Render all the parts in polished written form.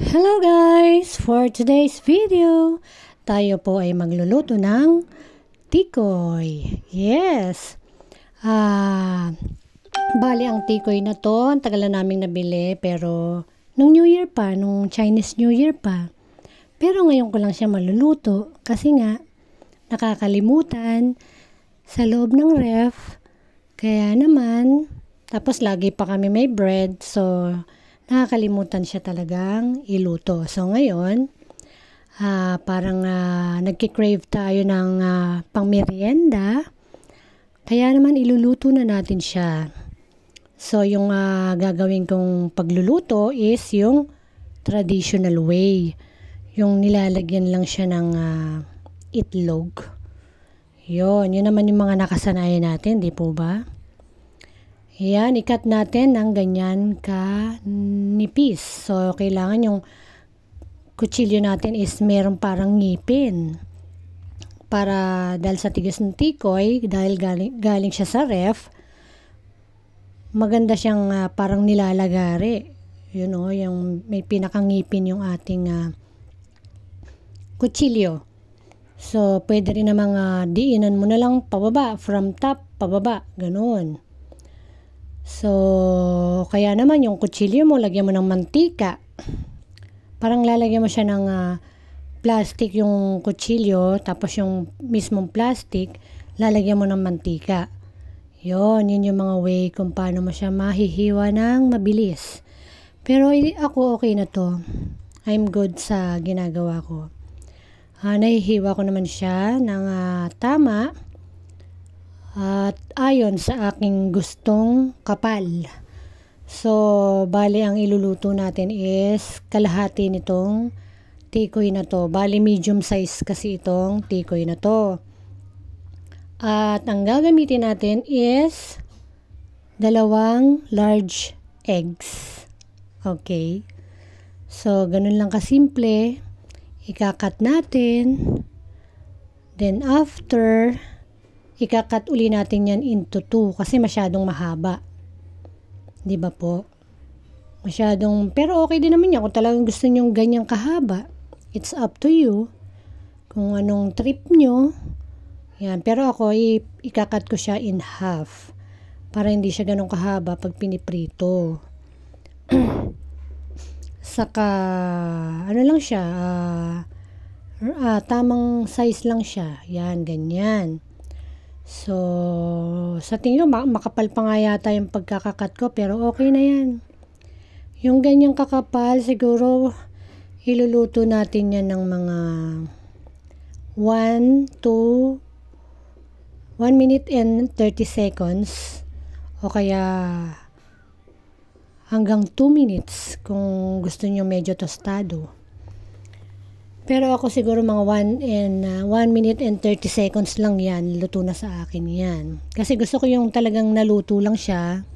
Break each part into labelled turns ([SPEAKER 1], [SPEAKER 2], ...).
[SPEAKER 1] Hello guys! For today's video, tayo po ay magluluto ng tikoy. Yes! Bali ang tikoy na to, ang tagal na naming nabili pero nung New Year pa, nung Chinese New Year pa. Pero ngayon ko lang siya maluluto kasi nga nakakalimutan sa loob ng ref. Kaya naman, tapos lagi pa kami may bread so nakakalimutan siya talagang iluto. So ngayon, parang nagki-crave tayo ng pang-merienda. Kaya naman iluluto na natin siya. So yung gagawin kong pagluluto is yung traditional way. Yung nilalagyan lang siya ng itlog. Yun naman yung mga nakasanayan natin, di po ba? Yan, ikat natin ng ganyan nipis. So, kailangan yung kutsilyo natin is meron parang ngipin. Para dahil sa tigas ng tikoy, dahil galing siya sa ref, maganda siyang parang nilalagari. Yung may pinakangipin yung ating kutsilyo. So, pwede rin namang diinan mo na lang pababa, from top, pababa, ganun. So, kaya naman yung kutsilyo mo, lagyan mo ng mantika. Parang lalagyan mo siya ng plastic yung kutsilyo, tapos yung mismong plastic, lalagyan mo ng mantika. Yun yung mga way kung paano mo siya mahihiwa ng mabilis. Pero ako okay na to. I'm good sa ginagawa ko. Nahihiwa ko naman siya ng tama. At ayon sa aking gustong kapal. So, bali ang iluluto natin is kalahati nitong tikoy na to. Bali medium size kasi itong tikoy na to. At ang gagamitin natin is 2 large eggs. Okay. So, ganun lang kasimple. Ikakat natin. Then after, ikakat uli natin yan into 2 kasi masyadong mahaba. Di ba po? Pero okay din naman yan kung talagang gusto nyo ganyang kahaba. It's up to you. Kung anong trip nyo. Yan. Pero ako, ikakat ko siya in half. Para hindi siya ganong kahaba pag piniprito. Saka, ano lang siya, tamang size lang siya. Yan, ganyan. So, sa tingin ko, makapal pa nga yata yung pagkakakat ko, pero okay na yan. Yung ganyang kakapal, siguro, iluluto natin yan ng mga 1 minute and 30 seconds, o kaya hanggang 2 minutes kung gusto nyo medyo tostado. Pero ako siguro mga 1 minute and 30 seconds lang yan. Luto na sa akin yan. Kasi gusto ko yung talagang naluto lang siya.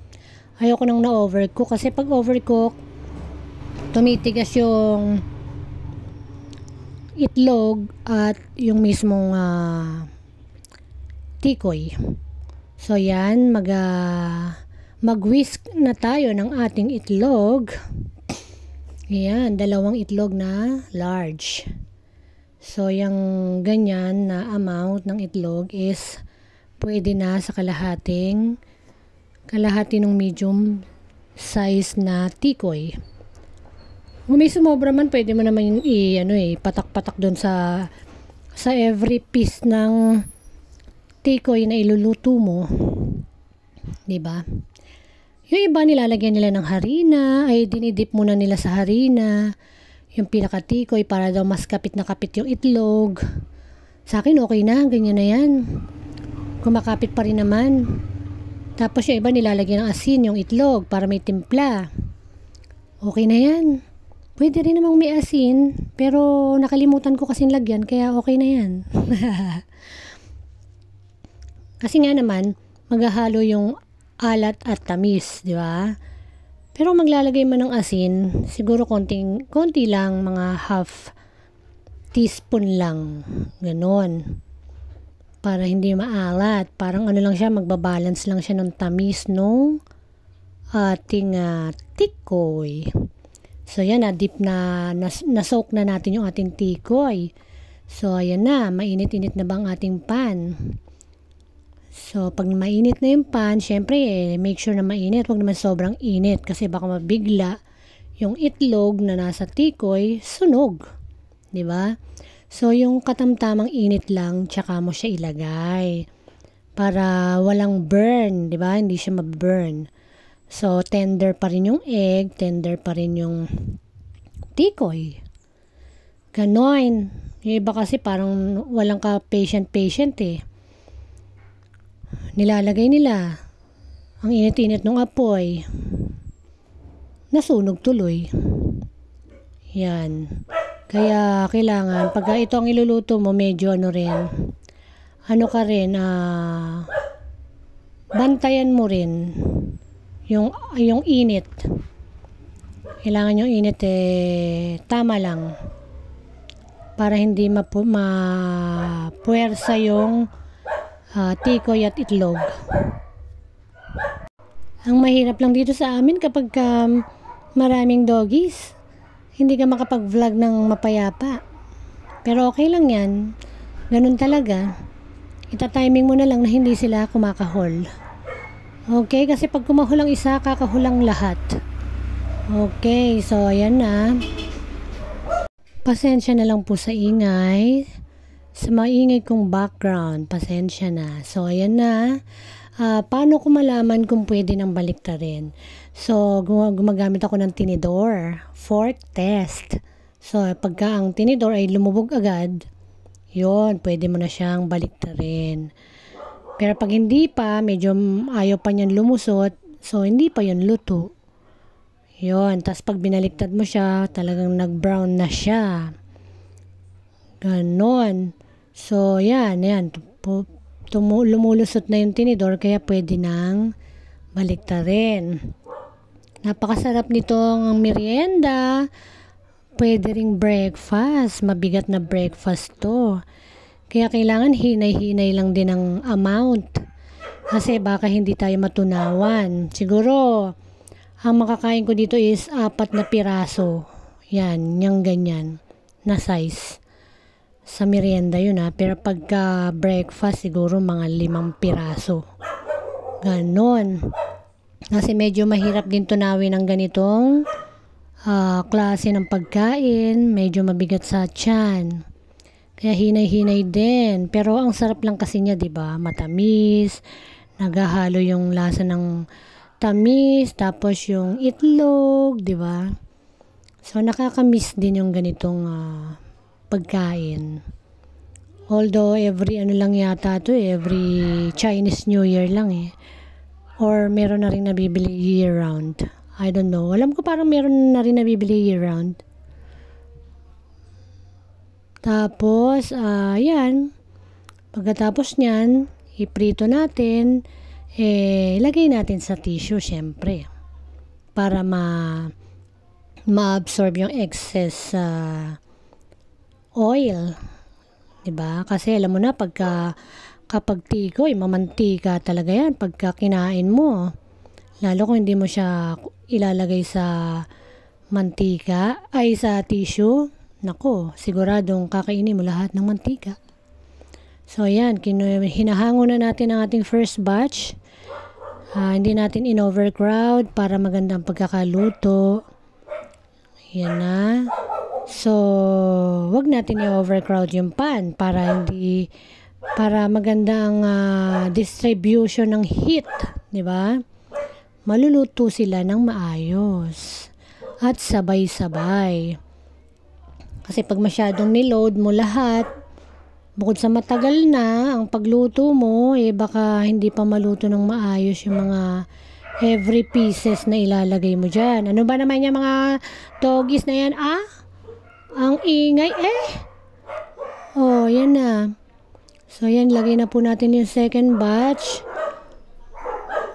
[SPEAKER 1] Ayoko nang na-overcook. Kasi pag overcook, tumitigas yung itlog at yung mismong tikoy. So yan, mag-whisk na tayo ng ating itlog. Yan, 2 itlog na large. So, yung ganyan na amount ng itlog is pwede na sa kalahati ng medium size na tikoy. Kung may sumobra man, pwede mo naman patak-patak doon sa every piece ng tikoy na iluluto mo. 'Di ba? Yung iba nilalagyan nila ng harina, ay dinidip muna nila sa harina, yung pinakatikoy para daw mas kapit na kapit yung itlog. Sa akin okay na, ganyan na yan. Kumakapit pa rin naman. Tapos yung iba nilalagyan ng asin yung itlog para may timpla. Okay na yan. Pwede rin namang may asin, pero nakalimutan ko kasing lagyan, kaya okay na yan. Kasi nga naman, maghahalo yung alat at tamis, di ba? Pero maglalagay man ng asin, siguro konti lang, mga half teaspoon lang. Ganon. Para hindi maalat. Parang ano lang siya, magbabalance lang siya ng tamis nung ating tikoy. So yan, na-soak na natin yung ating tikoy. So ayan na, mainit-init na ba ang ating pan? So pag mainit na yung pan, syempre make sure na mainit, huwag naman sobrang init kasi baka mabigla yung itlog na nasa tikoy, sunog. 'Di ba? So yung katamtamang init lang, tsaka mo siya ilagay para walang burn, 'di ba? Hindi siya ma-burn. So tender pa rin yung egg, tender pa rin yung tikoy. Ganon. Yung iba kasi parang walang ka-patient eh. Nilalagay nila. Ang init-init ng apoy. Nasunog tuloy. Yan. Kaya kailangan, pagka ito ang iluluto mo, medyo bantayan mo rin yung init. Kailangan yung init tama lang. Para hindi mapuwersa yung tikoy at itlog. Ang mahirap lang dito sa amin kapag maraming doggies, hindi ka makapag-vlog ng mapayapa. Pero okay lang yan. Ganun talaga. Ita-timing mo na lang na hindi sila kumakahol. Okay? Kasi pag kumahol ang isa, kakahulang lahat. Okay. So, ayan na. Pasensya na lang po sa ingay. Sa maingay kong background, pasensya na. So, ayan na. Paano ko malaman kung pwede nang baliktarin? So, gumagamit ako ng tinidor. Fork test. So, pagka ang tinidor ay lumubog agad, yun, pwede mo na siyang baliktarin. Pero pag hindi pa, medyo ayaw pa niyan lumusot, so hindi pa yun luto. Yun, tas pag binaliktad mo siya, talagang nag-brown na siya. Ganon. So, yan. Lumulusot na yung tinidor, kaya pwede nang baliktarin. Napakasarap nitong merienda. Pwede ring breakfast. Mabigat na breakfast to. Kaya kailangan hinay-hinay lang din ang amount. Kasi baka hindi tayo matunawan. Siguro, ang makakain ko dito is 4 na piraso. Yan, yung ganyan na size. Sa merienda yun pero pagka breakfast siguro mga 5 piraso. Ganon. Kasi medyo mahirap din tunawin ang ganitong klase ng pagkain. Medyo mabigat sa tiyan. Kaya hinay-hinay din. Pero ang sarap lang kasi niya, 'di ba? Matamis. Naghahalo yung lasa ng tamis, tapos yung itlog, 'di ba? So nakaka-miss din yung ganitong pagkain. Although every lang yata to, every Chinese New Year lang Or meron na rin nabibili year round. I don't know. Alam ko parang meron na rin nabibili year round. Tapos, yan. Pagkatapos niyan, iprito natin. Ilagay natin sa tissue, syempre. Para ma-absorb yung excess oil. Diba? Kasi alam mo na, kapag tikoy, mamantika talaga yan. Pagka kinain mo, lalo kung hindi mo siya ilalagay sa mantika, ay sa tissue, nako, siguradong kakainin mo lahat ng mantika. So, ayan, hinahango na natin ang ating first batch. Hindi natin in-overcrowd para maganda ang pagkakaluto. Yan na. So, wag natin i-overcrowd yung pan para maganda ang distribution ng heat, 'di ba? Maluluto sila ng maayos at sabay-sabay. Kasi pag masyadong niload mo lahat, bukod sa matagal na ang pagluto mo, baka hindi pa maluto ng maayos yung mga every pieces na ilalagay mo dyan. Ano ba naman yung mga doggies na yan? Ang ingay Oh, yan na. So, yan. Lagay na po natin yung second batch.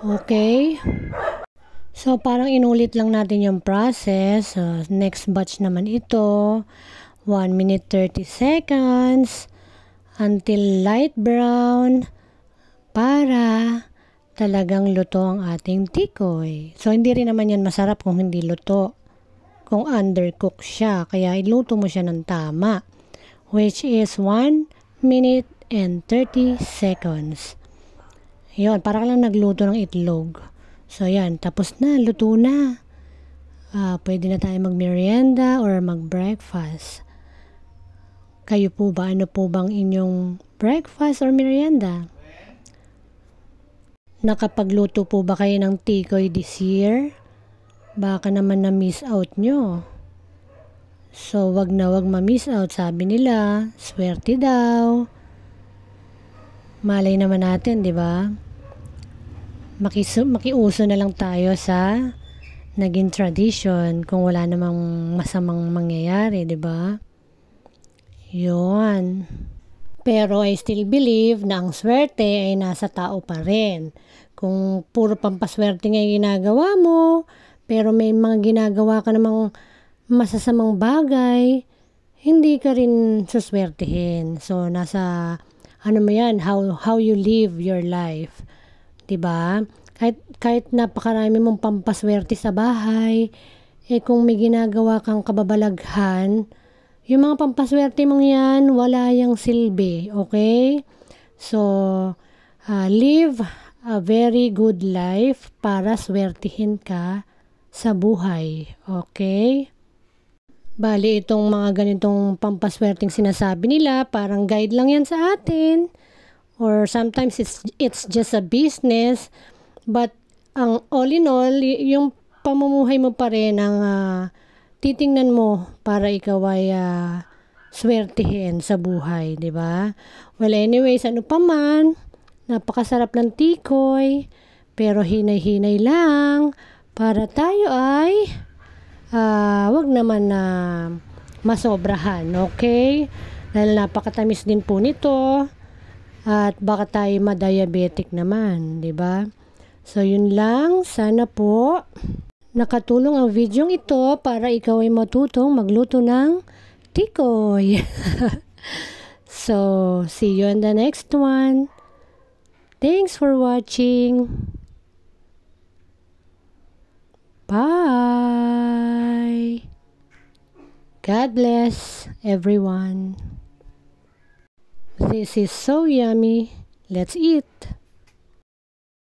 [SPEAKER 1] Okay. So, parang inulit lang natin yung process. Next batch naman ito. 1 minute 30 seconds. Until light brown para talagang luto ang ating tikoy. So, hindi rin naman yan masarap kung hindi luto. kung undercook siya. Kaya iluto mo siya ng tama, which is 1 minute and 30 seconds. Yun, para ka lang nagluto ng itlog. So yan, tapos na, luto na. Pwede na tayo mag-merienda or mag-breakfast. Kayo po ba, ano po bang inyong breakfast or merienda? Nakapagluto po ba kayo ng tikoy this year? Baka naman na-miss out nyo. So, wag na wag ma-miss out. Sabi nila, swerte daw. Malay naman natin, di ba? Makiuso na lang tayo sa naging tradition kung wala namang masamang mangyayari, di ba? Yun. Pero I still believe na ang swerte ay nasa tao pa rin. Kung puro pampaswerte nga yung ginagawa mo, pero may mga ginagawa ka namang masasamang bagay, hindi ka rin suswertehin. So, nasa, ano mo yan, how you live your life. Diba? Kahit napakarami mong pampaswerte sa bahay, kung may ginagawa kang kababalaghan, yung mga pampaswerte mong yan, wala yung silbi, okay? So, live a very good life para swertihin ka sa buhay, okay? Bali, itong mga ganitong pampaswerteng sinasabi nila, parang guide lang yan sa atin. Or sometimes it's just a business, but ang all in all, yung pamumuhay mo pa rin ang titingnan mo para ikaw ay swertihin sa buhay, di ba? Well, anyways, ano pa man, napakasarap ng tikoy, pero hinay-hinay lang para tayo ay wag naman na masobrahan, okay? Dahil napakatamis din po nito at baka tayo ma-diabetic naman, di ba? So, yun lang. Sana po nakatulong ang video ito para ikaw ay matutong magluto ng tikoy. So, see you in the next one. Thanks for watching. Bye. God bless everyone. This is so yummy. Let's eat.